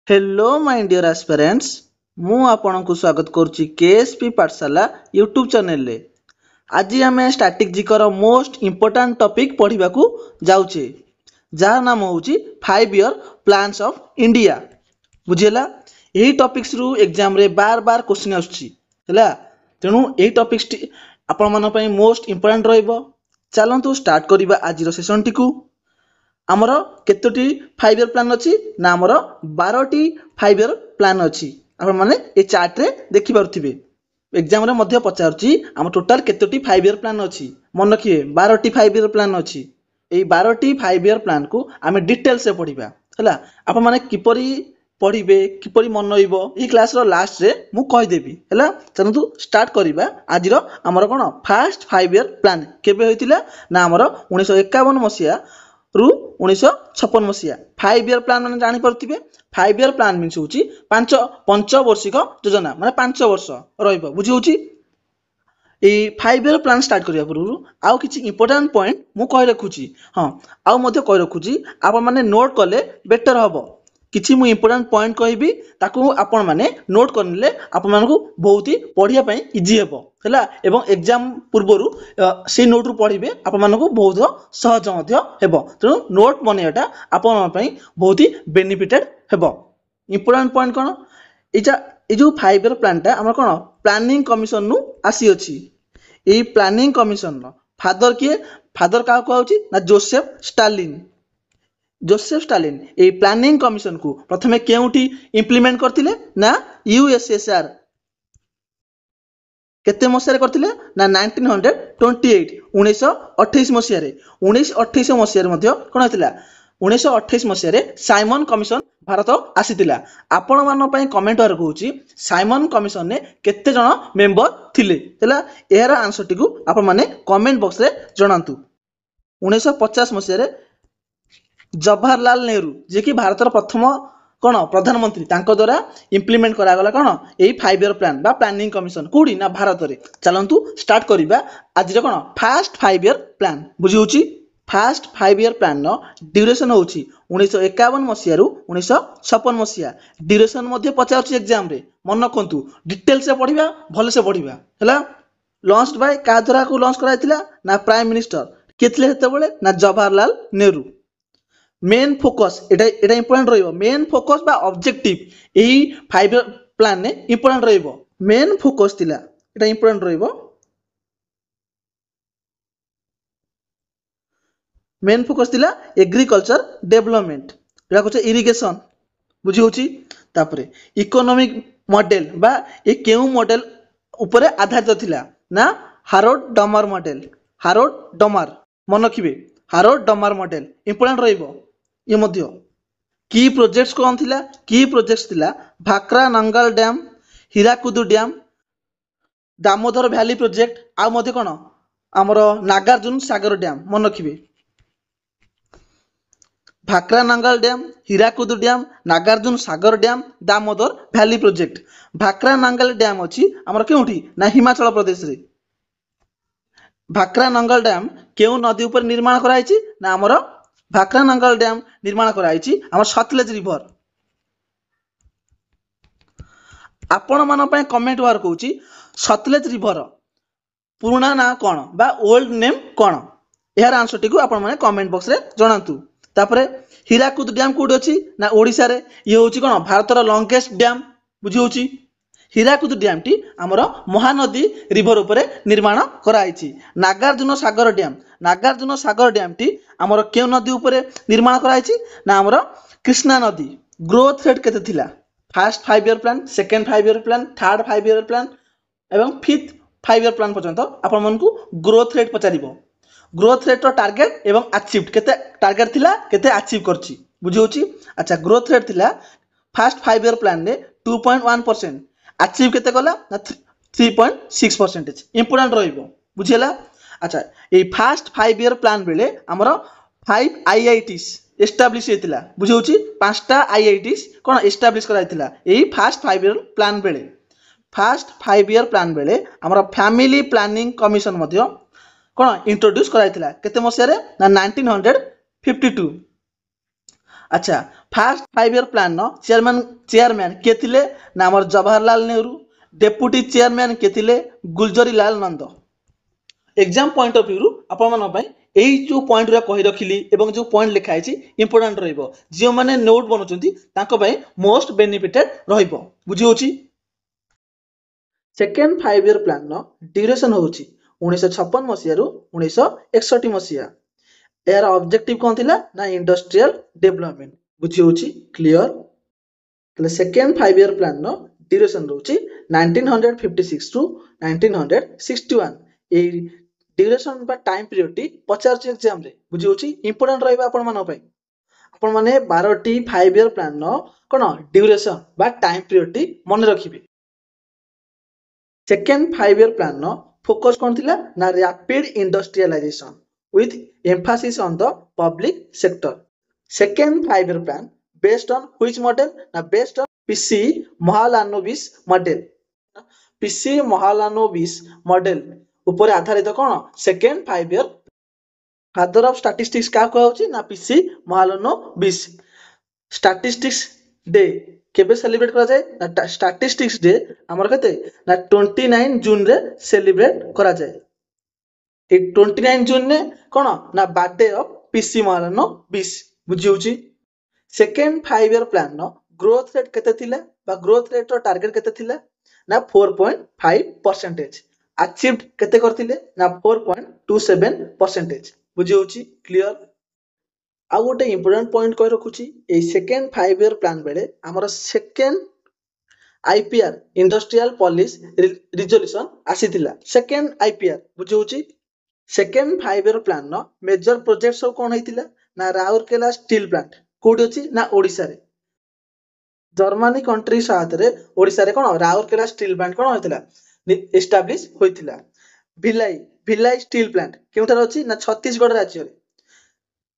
Hello my dear aspirants मु आपनको स्वागत करुच्ची Ksp पाठशाला यूट्यूब चैनल रे। आज आम स्ट्रैटेजिक मोस्ट इंपोर्टेंट टॉपिक पढ़ा जाऊे जार नाम हूँ 5 ईयर प्लान्स ऑफ इंडिया। बुझीगला यही टॉपिक्स रु एग्जाम रे बार बार क्वेश्चन आसला तेणु यही टॉपिक्स आपण मन पई मोस्ट इंपोर्टेंट रहिबो। चलंतु स्टार्ट करिबा आज सेशन टी को। आमर केतोटी 5 ईयर प्लान अच्छी ना आमर 12टी 5 ईयर प्लान अच्छी आपण माने ए चार्ट रे देखि पारुथिबे। एग्जाम रे मध्य पचारुची आम टोटल केतोटी 5 ईयर प्लान अच्छी मन रखिए 12टी 5 ईयर प्लान अच्छी। एई 12टी 5 ईयर प्लान को आमे डिटेल से पढिबा हला। आपण माने किपरि पढिबे किपरि मन रहिबो ई क्लास रो लास्ट रे मु कहि देबी हला। चलंतु स्टार्ट करिबा आज रो हमर कोन फर्स्ट 5 ईयर प्लान केबे होइतिला ना हमर 1951 मसिया रु 1956 मसीहा 5 ईयर प्लान मैंने जापर 5 ईयर प्लान मीन्स हूँ पंचवर्षिक योजना माने 5 वर्ष रुझी हूँ। ये 5 ईयर प्लान स्टार्ट करने पूर्व आउ किसी इंपोर्टेंट पॉइंट मु कहि रखुची। हाँ आउ मध्य कहि रखुची आपण माने नोट कले बेटर हम। किसी मु इंपोर्टेंट पॉइंट कहबी ताकू आपण माने नोट करले आपण मानकू बहुत ही पढ़िया पई इजी हेबो हला। एवं एग्जाम पूर्वरु से नोट रु पढ़िबे आपण मानकू बहुत सहज मध्य हेबो। तेणु नोट बनेटा आपण पई बहुत ही बेनिफिटेड हेबो। इंपोर्टेंट पॉइंट कोन एटा ए जो 5 ईयर प्लानटा हमर कोन प्लानिंग कमिशन नु आसी अछि। A planning commission no father किए फादर का कहउची ना Joseph Stalin. Joseph Stalin a planning commission को प्रथमे केउठी इंप्लीमेंट करथिले ना यूएसएसआर केते मसिया करथिले ना 1928 1928 मसिया रे 1928 मसिया रे मध्य कोन हतिला 1928 मसिया रे साइमन कमिशन भारत आसीतिला। आपण मान पई कमेंट वर कहूची साइमन कमिशन ने केते जण मेंबर थिले हला। एहरा आंसर टी को आपण माने कमेंट बॉक्स रे जणांतु। 1950 मसिया रे जवाहरलाल नेहरू जे कि भारत प्रथम कौन प्रधानमंत्री तांको द्वारा इंप्लीमेंट करागला कौन यही 5 ईयर प्लान बा प्लानिंग कमिशन कोडी ना भारत रे। चलंतु स्टार्ट करिबा आज रे कौन फर्स्ट 5 ईयर प्लान बुझी होची। फर्स्ट 5 ईयर प्लान नो ड्यूरेशन होची 1951 मसिया रु 1956 मसिया। ड्यूरेशन मध्ये पचारछि एग्जाम रे मन रखंतु डिटेल से पढिबा भले से पढिबा हला। लॉन्च्ड बाय का द्वारा को लॉन्च कराइतिला ना प्राइम मिनिस्टर केतले हेते बेले ना जवाहरलाल नेहरू। मेन फोकस एटा इंपोर्टेंट रहिबो। मेन फोकस बा ऑब्जेक्टिव एही 5 ईयर प्लान ने इंपोर्टेंट रहिबो। मेन फोकस थिला एटा इंपोर्टेंट रहिबो। मेन फोकस थिला एग्रीकल्चर डेवलपमेंट एटा कोचे इरिगेशन बुझी होची। तापरे इकोनॉमिक मॉडल बा ए केउ मॉडल ऊपर आधारित थिला ना हारोल्ड डमर मॉडल। हारोल्ड डमर मन रखिबे हारोल्ड डमर मॉडल इंपोर्टेंट रहिबो। ये मध्य की प्रोजेक्ट्स कौन थिला की प्रोजेक्ट्स थिला Bhakra Nangal dam Hirakud dam Damodar valley project आ मध्य कौन आमर नागार्जुन सागर डैम मन रखिबे। Bhakra Nangal dam Hirakud dam Nagarjuna Sagar dam Damodar valley project. Bhakra Nangal dam अछि आमर केउठी ना हिमाचल प्रदेश रे। भाकरा नंगल डैम केउ नदी ऊपर निर्माण कराइछि ना आमर भाकरा नंगल डैम निर्माण कराइछि आमर सतलेज रिवर। आपण मान पय कमेंट वार कहूची सतलेज रिवर पुराना ना कोन बा ओल्ड नेम कोन एहर आंसर टी को आपण माने कमेंट बॉक्स रे जणांतु। तापरे हीराकुद डैम कोड अछि ना ओडिसा रे ये होची कोन भारत रो लॉन्गेस्ट डैम बुझी होची। हीराकुद डैम टी आमर महानदी रिवर ऊपर निर्माण कराइछि। Nagarjuna Sagar dam Nagarjuna Sagar dam T आमर केउ नदी ऊपर निर्माण कराइछि ना आमर कृष्णा नदी। ग्रोथ रेट केते थिला first 5 year plan second 5 year plan third 5 year plan एवं फिफ्थ 5 ईयर प्लान पर्यंत आपण मनकू ग्रोथ रेट पचारिबो। ग्रोथ रेट रो टारगेट एवं अचीव्ड केते टारगेट थिला केते अचीव करछि बुझी होची। अच्छा ग्रोथ रेट थिला फर्स्ट 5 ईयर प्लान ने 2.1% अचीव केते कला ना 3.6% इंपोर्टेंट रहिबो बुझिला। अच्छा ए फर्स्ट 5 ईयर प्लान बेले हमर 5 आईआईटीज एस्टाब्लिश हेतिला बुझी होची। 5टा आईआईटीज कोन एस्टाब्लिश कराइतिला एही फर्स्ट 5 ईयर प्लान बेले। फर्स्ट 5 ईयर प्लान बेले हमर फैमिली प्लानिंग कमिशन मध्य कोन इंट्रोड्यूस कराइतिला केते मसिया रे ना 1952। अच्छा फास्ट 5 ईयर प्लान न चेयरमैन किए थिले ना हमर जवाहरलाल नेहरू डेप्यूटी चेयरमैन किए थिले गुलजरीलाल नंद एग्जाम पॉइंट ऑफ व्यू आपण मन पई एई जो पॉइंट रा कहि रखिली एवं जो पॉइंट लिखा है इंपोर्टेंट रहइबो जियो माने नोट बनउचंती तांको पई मोस्ट बेनिफिटेड रहइबो बुझी होची सेकेंड 5 ईयर प्लान न ड्यूरेशन होची 1956 मसिया रु 1961 मसिया यार ऑब्जेक्टिव कौन थिला ना इंडस्ट्रियल डेवलपमेंट बुझी होची क्लियर तले सेकेंड 5 ईयर प्लान न ड्यूरेशन रहउची 1956 टू 1961 ए ड्यूरेशन बा टाइम पीरियड टी पचारची एग्जाम रे बुझी होची इंपोर्टेंट रहइबा आपण मानो पई आपण माने 12 टी 5 ईयर प्लान न कोन ड्यूरेशन बा टाइम पीरियड टी मन रखिबे सेकेंड 5 ईयर प्लान न फोकस कौन थिला ना rapid industrialisation with emphasis on the public sector. Second 5 year plan based on which model? Now based on PC Mahalanobis model. PC Mahalanobis model ऊपर आधारित कौन second 5 year father of statistics क्या कहउची ना PC Mahalanobis statistics day केबे celebrate करा जाए ना statistics day हमर कते ना 29 जून रे सेलिब्रेट करा जाए 29 जून ने कौन ना बर्थडे ऑफ पीसी महालनोबिस बुझी होची सेकेंड 5 ईयर प्लान नो ग्रोथ रेट केते थिला बा ग्रोथ रेट रो टारगेट केते थिला ना 4.5% अचीव्ड केते करथिले ना 4.27% बुझी होची क्लियर आ गोटे इंपोर्टेंट पॉइंट कहि रखुची ए सेकेंड 5 ईयर प्लान बेले हमर second IPR industrial policy resolution आसीथिला सेकेंड आईपीआर बुझी होची सेकेंड 5 ईयर प्लान न मेजर प्रोजेक्ट सब कोन हेतिला ना राउरकेला स्टील प्लांट कोडी अछि ना ओडिसा रे जर्मनी कंट्री साथ रे ओडिसा रे कोन राउरकेला स्टील प्लांट कोन हेतिला एस्टैब्लिश होइतिला भिलाई भिलाई स्टील प्लांट केउठार अछि ना छत्तीसगढ़ राज्य रे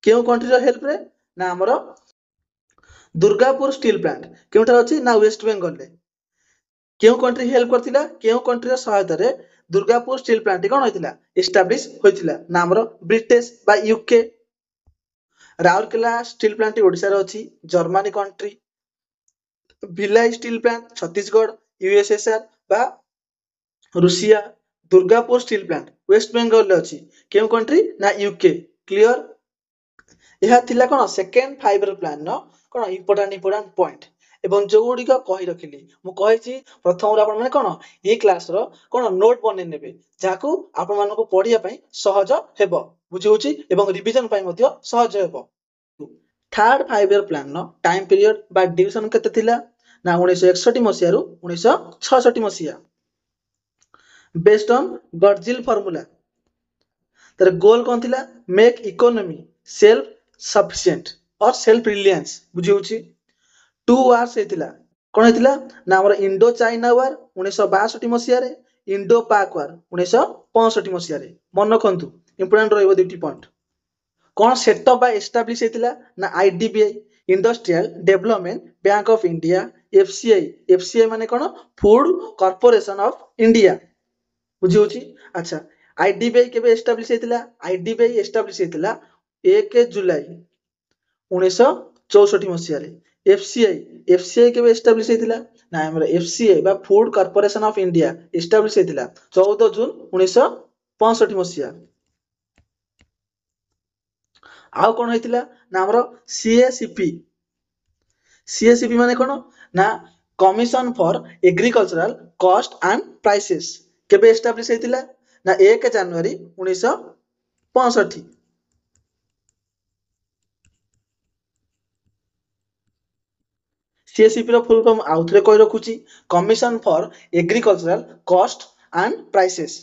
केउ कंट्री रो हेल्प रे ना हमरो दुर्गापुर स्टील प्लांट केउठार अछि ना वेस्ट बंगाल रे केउ कंट्री हेल्प करथिला केउ कंट्री रो सहायता रे दुर्गापुर स्टील प्लांट कोन होइतिला एस्टैब्लिश होइतिला ना हमरो ब्रिटिश बा UK Rourkela steel plant Odisha रे अछि Germany country Bhilai steel plant Chhattisgarh USSR बा रूसिया Durgapur steel plant west Bengal रे अछि केउ कंट्री ना यूके क्लियर यह थिला कोन सेकेंड 5 ईयर प्लान न कोन इंपोर्टेंट पॉइंट एवं जो गुडी का कहि रखिली मु कहिची प्रथम रे आपण माने कोन ए क्लास रो कोन नोट बने नेबे जाकू आपण मानको को पढिया पई सहज हेबो बुझी होची एवं रिवीजन पई मध्ये सहज हेबो थर्ड 5 ईयर प्लान न टाइम पीरियड बा ड्यूरेशन केते थिला ना 1961 मसिया रु 1966 मसिया बेस्ड ऑन गडजिल फार्मूला तर गोल कौन थिला मेक इकोनॉमी सेल्फ सफिशिएंट और सेल्फ रिलायंस बुझी होची टू वार्स हेतिला कोन हेतिला ना हमर इंडो चाइना वार 1962 मसिया रे इंडो पाक वार 1965 मसिया रे मन रखंतु इंपोर्टेंट रहइबो दुटी पॉइंट कोन सेटअप बा एस्टैब्लिश हेतिला ना IDBI industrial development bank of India FCI माने कोन फूड कॉर्पोरेशन ऑफ इंडिया बुझी होची अच्छा आईडीबीआई केबे एस्टैब्लिश हेतिला आईडीबीआई एस्टैब्लिश हेतिला 1 जुलाई 1964 मसिया रे एफसीआई केबे एस्टैब्लिश हेतिला ना हमर एफसीआई बा food corporation of India establish हेतिला 14 जून 1965 मसिया आउ कोन हेतिला ना हमर सीएसीपी माने कोन ना commission for agricultural cost and prices केबे एस्टैब्लिश हेतिला ना 1 जनवरी 1965 सीएससीपी रो फुल फॉर्म आउथरे कहि रखुची commission for agricultural cost and prices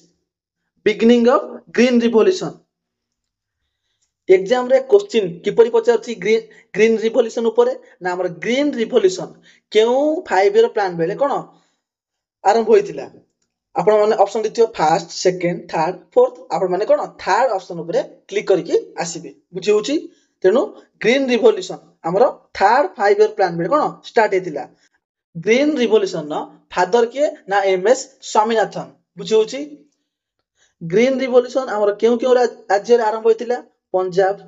beginning of green revolution exam रे क्वेश्चन किपरि पचारची ग्रीन रिवोल्यूशन ऊपर ना हमर ग्रीन रिवोल्यूशन केउ 5 ईयर प्लान बेले कोन आरंभ होइतिला आपण माने ऑप्शन दिथियो फर्स्ट सेकंड थर्ड फोर्थ आपण माने कोन थर्ड ऑप्शन ऊपर क्लिक करके आसीबे बुझी होची तेनु ग्रीन रिवोल्यूशन हमर थर्ड 5 ईयर प्लान बेले कोन स्टार्ट हेतिला ग्रीन रिवोल्यूशन न फादर के ना एमएस स्वामीनाथन बुझी होची ग्रीन रिवोल्यूशन हमर केउ केउ राज्य रे आरंभ होइतिला पंजाब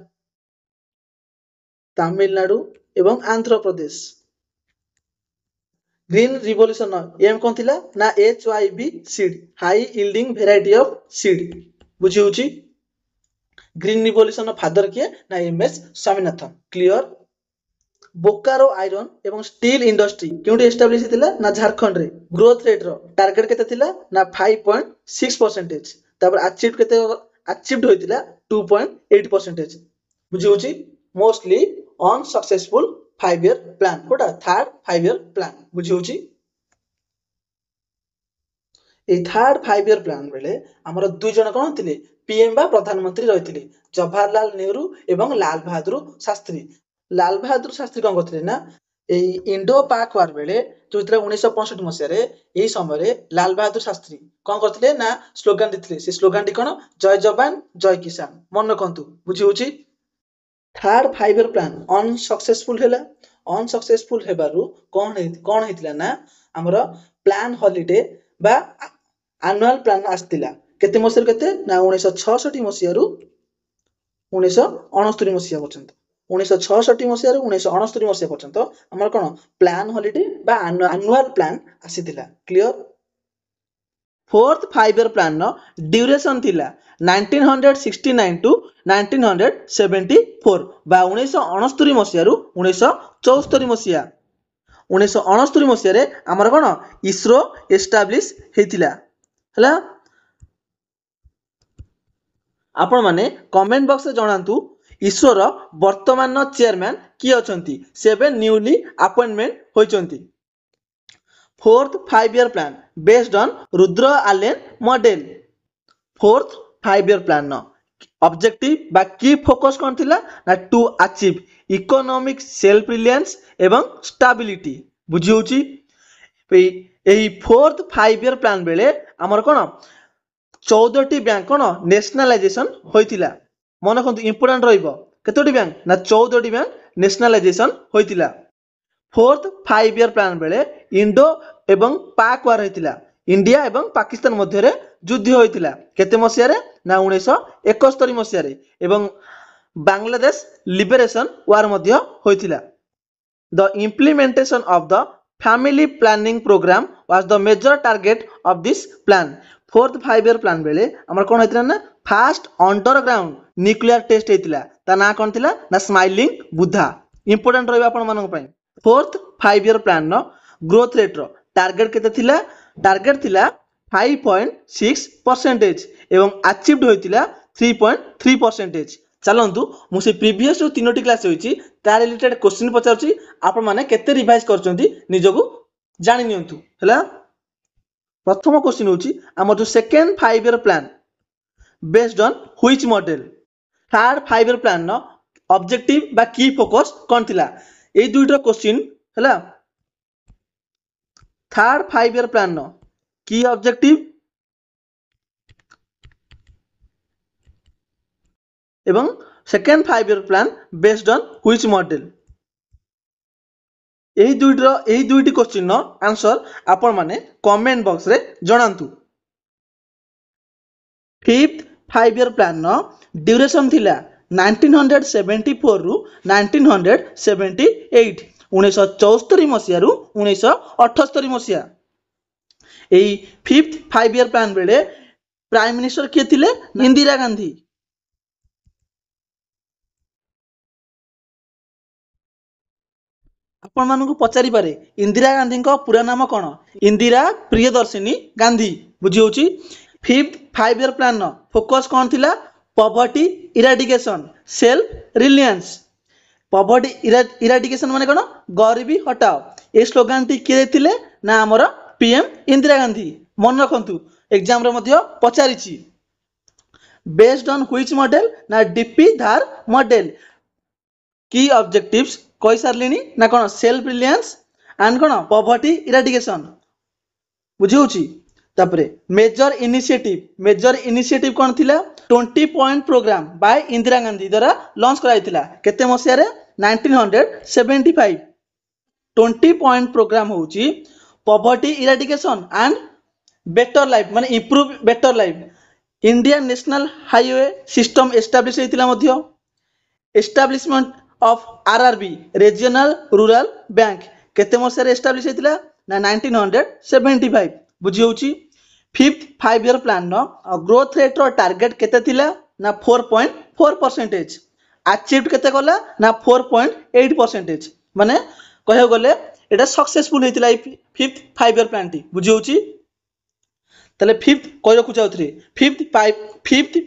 तमिलनाडु एवं Andhra Pradesh. Green revolution M कौन थिला ना HYV seed high yielding variety of seed बुझी होची। ग्रीन रिवोल्यूशन फादर किए ना MS Swaminathan. Clear. Bokaro iron एवं स्टील इंडस्ट्री क्योंटी एस्टाब्लिश थिला ना झारखंड रे। ग्रोथ रेट रो टारगेट केते थिला ना 5.6%। तापर अचीव्ड होइतिला 2.8%। बुझी होची। मोस्टली अनसक्सेसफुल 5 ईयर प्लान कोटा थर्ड 5 ईयर प्लान बुझी होची। ए थर्ड 5 ईयर प्लान बेले हमर दुई जन कोन थिले पीएम बा प्रधानमंत्री रहिथिले जवाहरलाल नेहरू एवं लाल बहादुर शास्त्री। लाल बहादुर शास्त्री कोन करथिले ना ए इंडो पाक वार बेले जो 1965 मसिया रे एही समय रे लाल बहादुर शास्त्री कोन करथिले ना स्लोगन दिथिले। से स्लोगन टी कोन जय जवान जय किसान मन रखंतु बुझी होची। थर्ड 5 ईयर प्लान अनसक्सेसफुल हैला। अनसक्सेसफुल हेबारु कोन हेतिला ना हमर प्लान हॉलिडे बा एनुअल प्लान आस्तिला केते मसिया केते ना 1966 मसिया रु 1969 मसिया पर्यंत। 1966 मसिया रु 1969 मसिया पर्यंत हमर कोन प्लान हॉलिडे बा एनुअल प्लान आसीतिला। क्लियर। फोर्थ 5 ईयर प्लान नो ड्यूरेशन थिला 1969 टू 1974 बा 1969 मसिया रु 1974 मसिया। 1969 मसिया रे हमर कोन इसरो एस्टाब्लिश हेतिला हला। आपण माने कमेंट बॉक्स रे जणांतु इसरो रो वर्तमान चेयरमैन की अछंती। 7 न्यूली अपॉइंटमेंट होइचंती। Fourth 5 year plan based on Rudra Allen model. Fourth 5 year plan नो ऑब्जेक्टिव बा की फोकस कोन थिला ना to achieve economic self reliance एवं स्टेबिलिटी बुझी होची। एही फोर्थ 5 ईयर प्लान बेले हमर कोन 14टी बैंक कोन नेशनलाइजेशन होइतिला। मन रखंतु इंपोर्टेंट रहइबो केतोटी बैंक ना 14टी बैंक नेशनलाइजेशन होइतिला। फोर्थ 5 ईयर प्लान बेले इंडो एवं पाक वार होइतिला। इंडिया एवं पाकिस्तान मध्य रे युद्ध होइतिला केते मसिया रे ना 1971 मसिया रे एवं बांग्लादेश लिबरेशन वार मध्य होइतिला। The implementation of the family planning programme was the major target of this plan. Fourth 5 year plan बेले हमर कोन होइतिला ना फास्ट अंडरग्राउंड न्यूक्लियर टेस्ट हेतिला ता ना कोन थिला ना स्माइलिंग बुद्धा। इंपोर्टेंट रहबा आपण मानक पई। फोर्थ 5 ईयर प्लान नो ग्रोथ रेट रो टारगेट केते थिला टारगेट थिला 5.6% एवं अचीव्ड होइतिला 3.3%। चलंतु मु से प्रीवियस जो तीनोटी क्लास होइची ता रिलेटेड क्वेश्चन पचारची आपण माने केते रिवाइज करचंती निजको जानि नियंतु हला। प्रथम क्वेश्चन होची हमर जो second 5 year plan based on which model. Third 5 year plan नो ऑब्जेक्टिव बा की फोकस कोन थिला ए दुइटा क्वेश्चन हला। थर्ड 5 ईयर प्लान नो की ऑब्जेक्टिव एवं second 5 year plan based on which model. एही दुइटी क्वेश्चन नो आंसर आपण माने कमेंट बॉक्स रे जणांतु। फिफ्थ 5 ईयर प्लान नो ड्यूरेशन थिला 1974 रु 1978 1974 मसिया रु 1978 मसिया। एही फिफ्थ 5 ईयर प्लान बेले प्राइम मिनिस्टर के थिले इंदिरा गांधी। आपण मानकु पचारि पारे इंदिरा गांधी को पूरा नाम कोन। इंदिरा प्रियदर्शिनी गांधी बुझी होची। फिफ्थ 5 ईयर प्लान नो फोकस कोन थिला poverty eradication self reliance. Poverty eradication माने कोन गरीबी हटाओ। ए स्लोगन टी के देथिले ना हमर पीएम इंदिरा गांधी मन रखंतु एग्जाम रे मध्य पचारिची। बेस्ड ऑन व्हिच मॉडल ना डीपी धार मॉडल। की ऑब्जेक्टिव्स कहि सारलिनी ना कोन सेल्फ रिलायंस एंड कोन पॉवर्टी इराडिकेशन बुझी होची। तापरे मेजर इनिशिएटिव कोन थिला 20 point programme by Indira Gandhi द्वारा लॉन्च कराइतिला केते मसिया रे 1975। 20 पॉइंट प्रोग्राम होची poverty eradication and better life माने improve better life. Indian national highway system establish हेतिला मध्य establishment of RRB regional rural bank केते मसिया एस्टाब्लिश होइतिला ना 1975 बुझी होउची। फिफ्थ 5 ईयर प्लान नो ग्रोथ रेट रो टारगेट केते थिला ना 4.4% अचीव केते गला ना 4.8% माने कहयो गले एटा सक्सेसफुल हेतिला फिफ्थ 5 ईयर प्लान टी बुझी होउची। ताले फिफ्थ कहि रखु चाउथरे फिफ्थ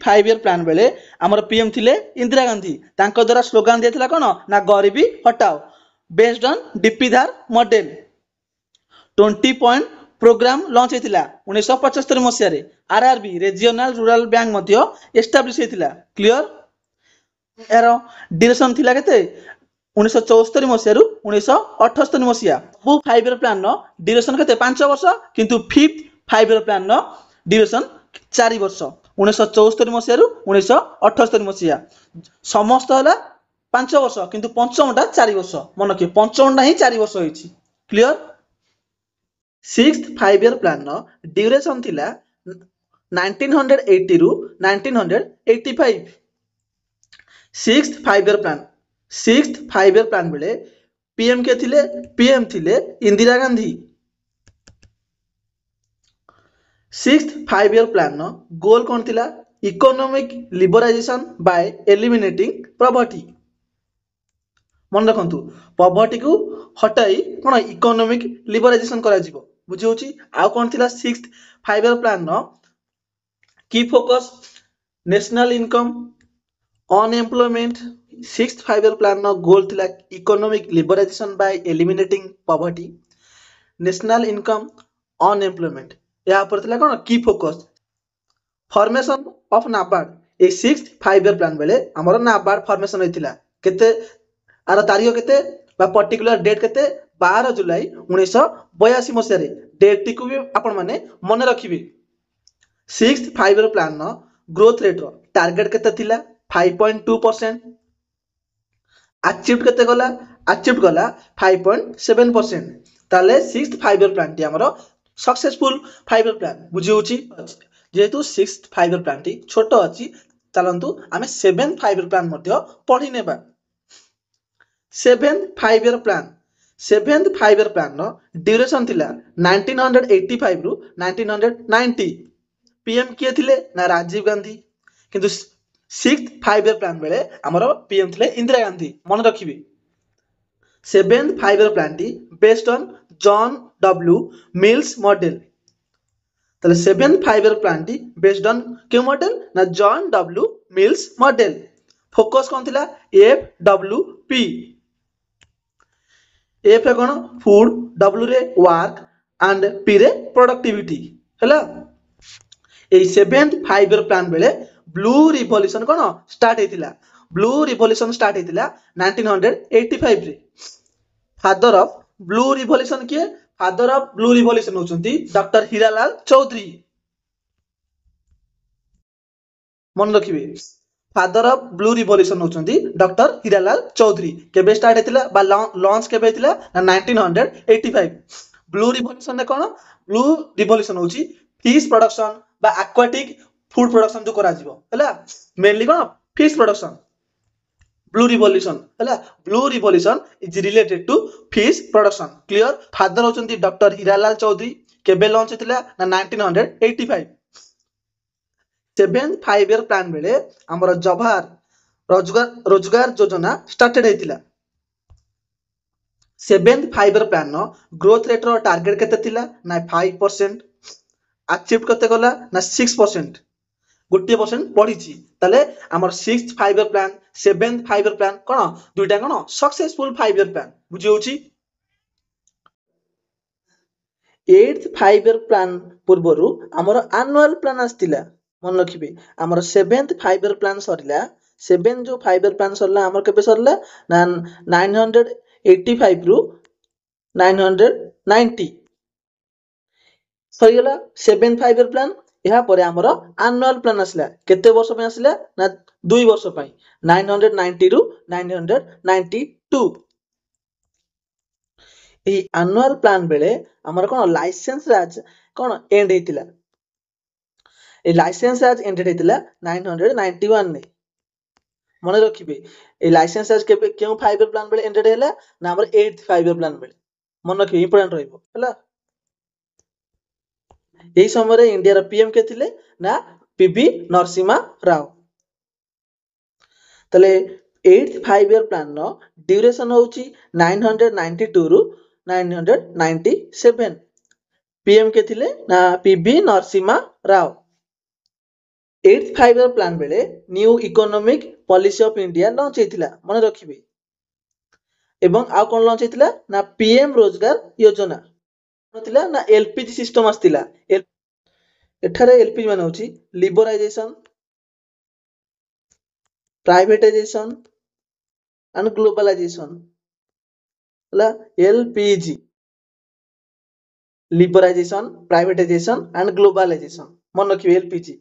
5 ईयर प्लान बेले हमर पीएम थिले इंदिरा गांधी तांको द्वारा स्लोगन दियथिला कोन ना गरीबी हटाओ बेस्ड ऑन डीपीधार मॉडल 20 पॉइंट प्रोग्राम लॉन्च हेतिला 1975 मसिया रे आरआरबी रीजनल रूरल बैंक मध्ये एस्टाब्लिश हेतिला क्लियर। एरो ड्यूरेशन थिला केते 1974 मसिया रु 1978 मसिया वो 5 ईयर प्लान नो ड्यूरेशन केते 5 वर्ष किंतु फिफ्थ 5 ईयर प्लान नो ड्यूरेशन 4 वर्ष 1974 मसिया रु 1978 मसिया समस्त हला 5 वर्ष किंतु पंचमटा 4 वर्ष मन के पंचमटा ही 4 वर्ष होईची क्लियर। सिक्स्थ 5 ईयर प्लान नो ड्यूरेशन थिला 1980 रु 1985 सिक्स्थ 5 ईयर प्लान बेले पीएम के थिले पीएम थिले Indira Gandhi. Sixth 5 year plan नो गोल कौन थिला economic liberalisation by eliminating poverty मन रखंतु पॉवर्टी को हटाई कोन इकोनॉमिक लिबराइजेशन करा जिवो बुझी होची। आ कोन थिला सिक्स्थ 5 ईयर प्लान नो key focus national income unemployment sixth 5 year plan नो गोल थिला economic liberalisation by eliminating poverty national income unemployment या पर थिला कोन key focus formation of NABARD ए सिक्स्थ 5 ईयर प्लान बेले हमर नाबार्ड फॉर्मेशन होइतिला केते आर तारीख केते बा पर्टिकुलर डेट केते 12 जुलाई 1982 मसिया रे डेट टी को भी आपण माने मन रखिबे। सिक्स्थ 5 ईयर प्लान नो ग्रोथ रेट रो टारगेट केते थिला 5.2% अचीव केते गला 5.7% ताले सिक्स्थ 5 ईयर प्लान टी हमरो सक्सेसफुल 5 ईयर प्लान बुझी होची। जेहेतु सिक्स्थ 5 ईयर प्लान टी छोटो अछि चलंतु आमे सेवेंथ 5 ईयर प्लान मध्ये पढी नेबा। सेवेंथ 5 ईयर प्लान नो ड्यूरेशन थिला 1985 रु 1990 पीएम किए थिले ना राजीव गांधी किंतु सिक्स्थ 5 ईयर प्लान बेले हमरो पीएम थिले इंदिरा गांधी मन रखिबे। सेवेंथ 5 ईयर प्लान टी based on John W Mills model ताले सेवेंथ 5 ईयर प्लान टी बेस्ड ऑन क्यों मॉडल ना John W Mills model focus कौन थिला एफ डब्ल्यू पी एफ रे कोन फूड डब्ल्यू रे वर्क एंड पी रे प्रोडक्टिविटी हैला। ए सेवेंथ 5 ईयर प्लान बेले ब्लू रिवॉल्यूशन कोन स्टार्ट हेतिला ब्लू रिवॉल्यूशन स्टार्ट हेतिला 1985 रे। फादर ऑफ ब्लू रिवॉल्यूशन किए फादर ऑफ ब्लू रिवॉल्यूशन होचंती डॉक्टर हीरालाल चौधरी मन रखिबे। फादर ऑफ ब्लू रिवॉल्यूशन होचंती डॉक्टर हीरालाल चौधरी केबे स्टार्ट हेतिला बा लॉन्च केबे हेतिला 1985 ब्लू रिवॉल्यूशन ने कोन ब्लू रिवॉल्यूशन होची फिश प्रोडक्शन बा एक्वाटिक फूड प्रोडक्शन जो करा जिवो हैला मेनली कोन फिश प्रोडक्शन ब्लू रिवॉल्यूशन हैला blue revolution is related to fish production clear. Father होचंती डॉक्टर हीरालाल चौधरी केबे लॉन्च हेतिला ना 1985 सेवेंथ 5 ईयर प्लान बेले हमर जवाहर रोजगार योजना स्टार्टेड हेतिला। सेवेंथ 5 ईयर प्लान नो ग्रोथ रेट रो टारगेट केते थिला ना 5% अचीव करते गला ना 6% गोटे परसेंट बढ़ी ताले हमर sixth 5 year plan seventh 5 year plan कोन दुईटा कोन सक्सेसफुल 5 ईयर प्लान बुझी होची। एट्थ 5 ईयर प्लान पूर्वरु हमर एनुअल प्लान आस्तिला मन रखिबे हमर सेवेंथ 5 ईयर प्लान सरला सेवेंथ जो 5 ईयर प्लान सरला हमर केबे सरला ना 985 रु 990 सही गला सेवेंथ 5 ईयर प्लान यहाँ पर हमर एनुअल प्लान आसला केते वर्ष पे आसला ना 2 वर्ष पे 990 रु 992 ए एनुअल प्लान बेले हमर कोन लाइसेंस राज कोन एंड हेतिला ए लाइसेंस राज एंडेड हेतिला 991 ने मन रखिए ए लाइसेंस चार्ज केबे क्यों 5 इयर प्लान बेले एंडेड हैला ना हमर 8th 5 इयर प्लान बेले मन रखिए इंपोर्टेंट रहइबो हैला एही समय रे इंडिया रा पीएम के थिले ना पीवी नरसिम्हा राव तले 8th 5 इयर प्लान नो ड्यूरेशन होची 992 रु 997 पीएम के थिले ना PV Narasimha Rao 8th 5 year plan बेले new economic policy of India launch हेतिला मन रखिबे एवं आ कोन लॉन्च हेतिला ना पीएम रोजगार योजना नथिला ना एलपीजी सिस्टम आस्तिला एठारे एलपीजी माने होची लिबराइजेशन प्राइवेटाइजेशन एंड ग्लोबलाइजेशन हला LPG liberalisation privatisation and globalisation मन रखिबे LPG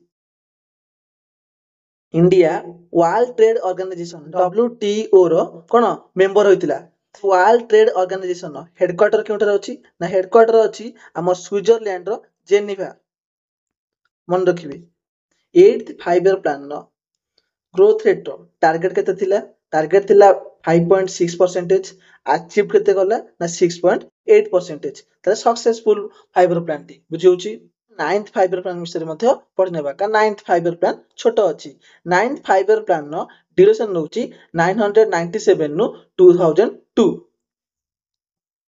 India world trade organisation WTO रो कोन मेंबर होइतिला वर्ल्ड ट्रेड ऑर्गेनाइजेशन रो हेडक्वार्टर केउठार अछि ना हेडक्वार्टर अछि हमर स्विट्जरलैंड रो जेनेवा मन रखिबे 8th 5 इयर प्लान नो ग्रोथ रेट रो टारगेट केते थिला टारगेट थिला 5.6% अचीव केते गला ना 6.8% तले सक्सेसफुल 5 इयर प्लान टी बुझी होची 9th 5 इयर प्लान विषय मध्ये पढि नेबा का 9th 5 इयर प्लान छोटो अछि 9th 5 इयर प्लान नो ड्यूरेशन नउची 997 नु 2002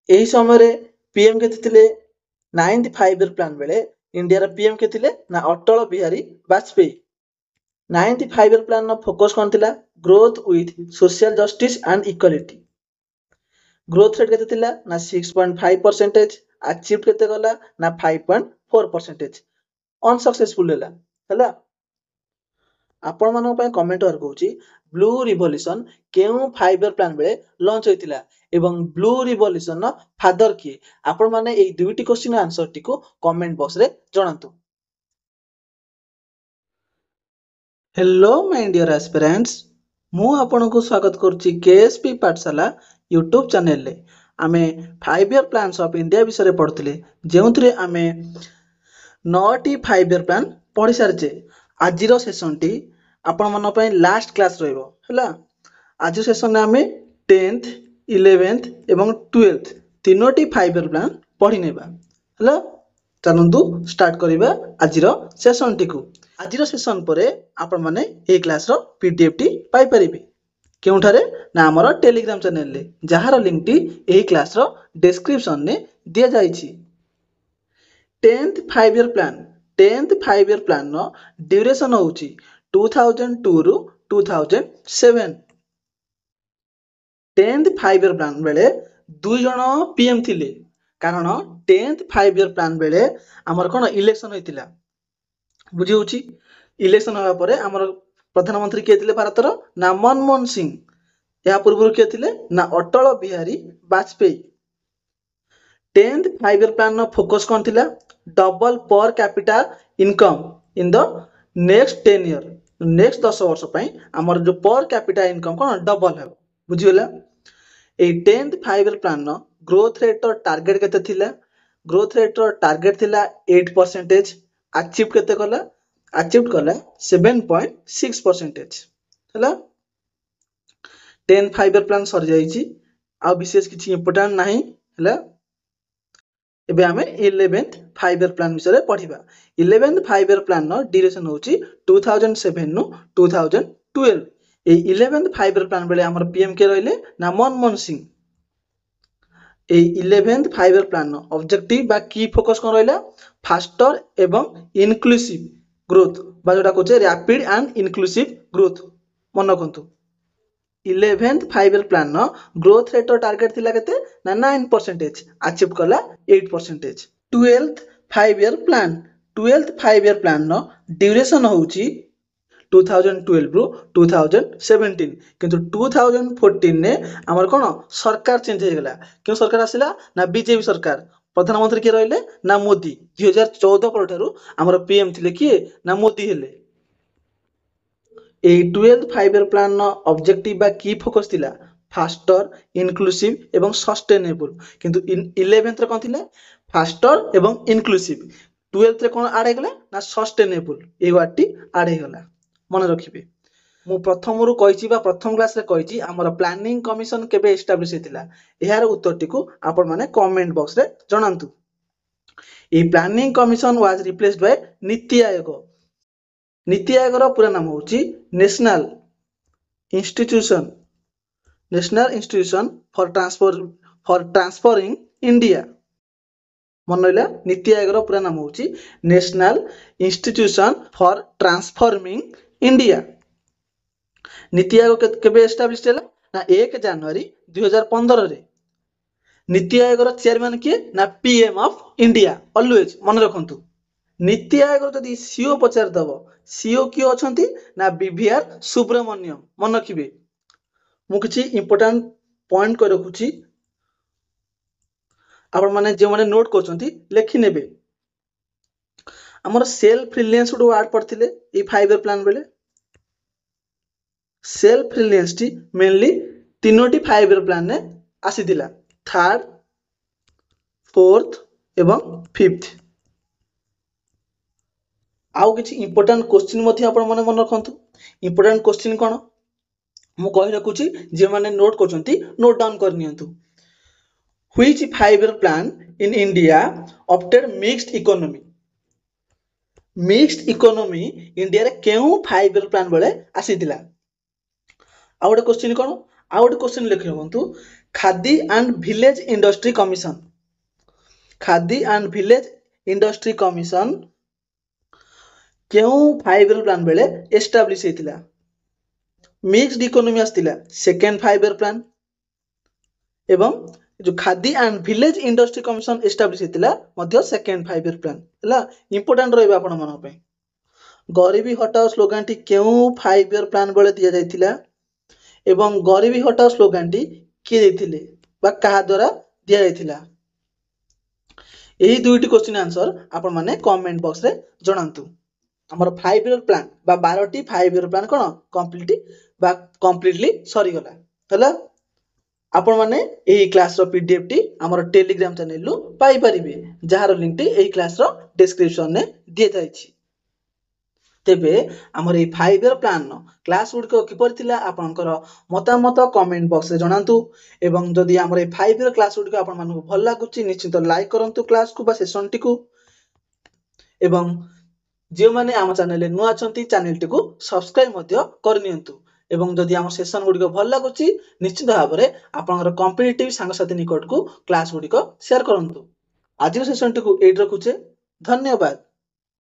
एही समय रे पीएम के थिले 9th 5 इयर प्लान बेले इंडिया रा पीएम के थिले ना Atal Bihari Vajpayee 9th 5 year plan नो फोकस कोन थिला growth with social justice and equality growth rate केते थिला ना 6.5% अचीव केते गला ना 5.4% अनसक्सेसफुल हैला आपण मानक पय कमेंट वर्क होची ब्लू रिवोल्यूशन केउ 5 इयर प्लान बेले लॉन्च होइतिला एवं ब्लू रिवोल्यूशन न फादर की आपण माने एई दुईटी क्वेश्चन आंसर टी को कमेंट बॉक्स रे जणांतु हेलो माय डियर एस्पिरेंट्स मु आपनको स्वागत करछि केएसपी पाठशाला यूट्यूब चैनल ले आमे 5 इयर प्लान्स ऑफ इंडिया विषय पढुतले जेउथरे आमे 9टी 5 इयर प्लान पढि सारचे आजिरो सेशन टी आपण मन पय लास्ट क्लास रहइबो हला आज सेशन रे आमे 10th 11th एवं 12th तीनोटी 5 इयर प्लान पढि नेबा हला चलंतु स्टार्ट करिबा आजिरो सेशन टी को आजिरो सेशन परे आपण माने ए क्लास रो पीडीएफ टी पाई परिबे केउठारे ना हमर टेलीग्राम चैनल ले जहार लिंक टी एही क्लास रो डिस्क्रिप्शन ने दिया जाईछि 10th 5 इयर प्लान नो ड्यूरेशन होउची 2002 रु 2007 10th 5 इयर प्लान बेले दुई जण पीएम थिले कारण 10th 5 इयर प्लान बेले हमर कोन इलेक्शन होइतिला बुझी होची इलेक्शन होगा परे हमर प्रधानमंत्री के थिले भारत रो ना मनमोहन सिंह या पूर्व के थिले ना Atal Bihari Vajpayee 10th 5 year plan नो फोकस कोन थिला double per capita income in the next 10 year next 10 वर्ष पई हमर जो पर कैपिटा इनकम कोन डबल हेबो बुझी होला ए 10th 5 इयर प्लान नो ग्रोथ रेट रो टारगेट केते थिला ग्रोथ रेट रो टारगेट थिला 8% अचीव केते कला अचीव कला 7.6% हला 10th 5 इयर प्लान सर जाईची आ विशेष किछि इंपोर्टेंट नाही हला एबे हमें 11th 5 इयर प्लान विषय पढिबा 11th 5 इयर प्लान नो ड्यूरेशन होची 2007 नु 2012 ए 11th 5 इयर प्लान बेले हमर पीएम के रहले ना मनमोहन सिंह ए 11th 5 इयर प्लान नो ऑब्जेक्टिव बा की फोकस कोन रहला फास्टर एवं इनक्लूसिव ग्रोथ बा जोटा कोचे रैपिड एंड इनक्लूसिव ग्रोथ मन रखंतु 11th 5 इयर प्लान नो ग्रोथ रेट टारगेट थिला केते ना 9% अचीव कला 8% 12th 5 इयर प्लान नो ड्यूरेशन होउची 2012 रु 2017 किंतु 2014 ने हमर कोन सरकार चेंज हे गेला क्यों सरकार आसिला ना बीजेपी सरकार प्रधानमंत्री के रहले ना मोदी 2014 परठारु हमर पीएम थिले कि ना मोदी हेले ए 12th 5 इयर प्लान नो ऑब्जेक्टिव बा की फोकस थिला फास्टर इनक्लूसिव एवं सस्टेनेबल किंतु 11th रे कोन थिला फास्टर एवं इनक्लूसिव 12th रे कोन आड हे गेला ना सस्टेनेबल ए वाटी आड हे गेला मन रखिबे ମୁଁ ପ୍ରଥମରୁ କହିଛି ବା ପ୍ରଥମ କ୍ଲାସରେ କହିଛି ଆମର ପ୍ଲାନିଂ କମିଶନ କେବେ ଏଷ୍ଟାବ୍ଲିଶ ହେଇଥିଲା। ଏହାର ଉତ୍ତରଟିକୁ ଆପଣମାନେ କମେଣ୍ଟ ବକ୍ସରେ ଜଣାନ୍ତୁ। ଏହି planning commission was ରିପ୍ଲେସ୍ଡ Bai NITI Aayog. ନୀତି ଆୟୋଗର ପୁରା ନାମ ହେଉଛି ନ୍ୟାସନାଲ ଇନଷ୍ଟିଟ୍ୟୁସନ ଫର ଟ୍ରାନ୍ସଫରିଂ ଇଣ୍ଡିଆ। ମନେ ରହିଲା, ନୀତି ଆୟୋଗର ପୁରା ନାମ ହେଉଛି ନ୍ୟାସନାଲ ଇନଷ୍ଟିଟ୍ୟୁସନ ଫର ଟ୍ରାନ୍ସଫର୍ମିଂ ଇଣ୍ଡିଆ। ନୀତି ଆୟୋଗ କେବେ ଏଷ୍ଟାବ୍ଲିଶ ହେଲା ନା 1 ଜାନୁଆରୀ 2015ରେ। ନୀତି ଆୟୋଗର ଚେୟାରମ୍ୟାନ କିଏ ନା ପିଏମ୍ ଅଫ୍ ଇଣ୍ଡିଆ। ଅଲୱେଜ ମନେ ରଖନ୍ତୁ। ନୀତି ଆୟୋଗ ଯଦି ସିଓ ପଚାରିଦବ, ସିଓ କିଏ ଅଛନ୍ତି ନା ବିଭିଆର୍ ସୁବ୍ରମଣ୍ୟମ। ମନେ ରଖିବେ। ମୁଁ କିଛି ଇମ୍ପୋର୍ଟାଣ୍ଟ ପଏଣ୍ଟ କରି ରଖୁଛି, ଆପଣମାନେ ଯେଉଁମାନେ ନୋଟ୍ କରୁଛନ୍ତି ଲେଖିନେବେ। ଆମର ସେଲ୍ଫ ରିଲାଏନ୍ସ ଗୋଟେ ୱାର୍ଡ ପଢିଥିଲେ ଏଇ 5 ଇୟର ପ୍ଲାନ ବେଳେ। ସେଲ୍ଫ ରିଲାଏନ୍ସଟି ମେନଲି 3ଟି 5 ଇୟର ପ୍ଲାନରେ ଆସିଥିଲା, 3rd, 4th ଏବଂ 5th। ଆଉ କିଛି ଇମ୍ପୋର୍ଟାଣ୍ଟ କ୍ୱେଶ୍ଚିନ୍ ମଧ୍ୟ ଆପଣମାନେ ମନେ ରଖନ୍ତୁ। ଇମ୍ପୋର୍ଟାଣ୍ଟ କ୍ୱେଶ୍ଚିନ୍ କ'ଣ ମୁଁ କହି ରଖୁଛି, ଯେଉଁମାନେ ନୋଟ୍ କରୁଛନ୍ତି ନୋଟ୍ ଡାଉନ୍ କରିନିଅନ୍ତୁ। Which 5 year plan in India opted mixed economy? Mixed economy ଇଣ୍ଡିଆରେ କେଉଁ 5 ଇୟର ପ୍ଲାନ ବେଳେ ଆସିଥିଲା? ଆଉ ଗୋଟେ କ୍ୱେଶ୍ଚିନ୍ କ'ଣ? ଆଉ ଗୋଟେ କ୍ୱେଶ୍ଚିନ୍ ଲେଖି ରଖନ୍ତୁ, Khadi and village industry commission. Khadi and village industry commission କେଉଁ 5 ଇୟର ପ୍ଲାନ ବେଳେ ଏଷ୍ଟାବ୍ଲିଶ ହେଇଥିଲା? ମିକ୍ସଡ ଇକୋନୋମି ଆସିଥିଲା 2nd 5 ଇୟର ପ୍ଲାନ, ଏବଂ जो Khadi and village industry commission establish हेतिला मध्य 2nd 5 इयर प्लान हला। इंपोर्टेंट रहबा आपण मन पे। गरीबी हटाओ स्लोगन टी केउ 5 इयर प्लान बेले दिया जायतिला एवं गरीबी हटाओ स्लोगन टी के देथिले बा कहा द्वारा दिया जायतिला? एही दुईटी क्वेश्चन आंसर आपण माने कमेंट बॉक्स रे जणांतु। हमर 5 इयर प्लान बा 12टी 5 इयर प्लान कोन कंप्लीटली सरी गला हला। आपण माने एही क्लास रो पीडीएफ टी हमर टेलीग्राम चैनल रु पाई परिबे, जहार लिंक टी एही क्लास रो डिस्क्रिप्शन ने दिए जायछि। तेबे हमर ए 5 इयर प्लान नो क्लास गुड को किपर थिला आपनकर मतामत कमेंट बॉक्स रे जणांतु। एवं जदि हमर ए 5 इयर क्लास गुड को आपण मानको भल लागुछि निश्चित लाइक करंतु क्लास को बा सेशन टी को। एवं जे माने आम चैनल रे नुआ अछंती चैनल टी को सब्सक्राइब मध्य करनियंतु। एवं जदि आम सेशन गुडी को भल लागुछि निश्चित भाव में आपनकर कॉम्पिटिटिव सांगसाथी निकट को क्लास गुडी को शेयर करंतु। आज सेशन टी को एड रखुचे। धन्यवाद।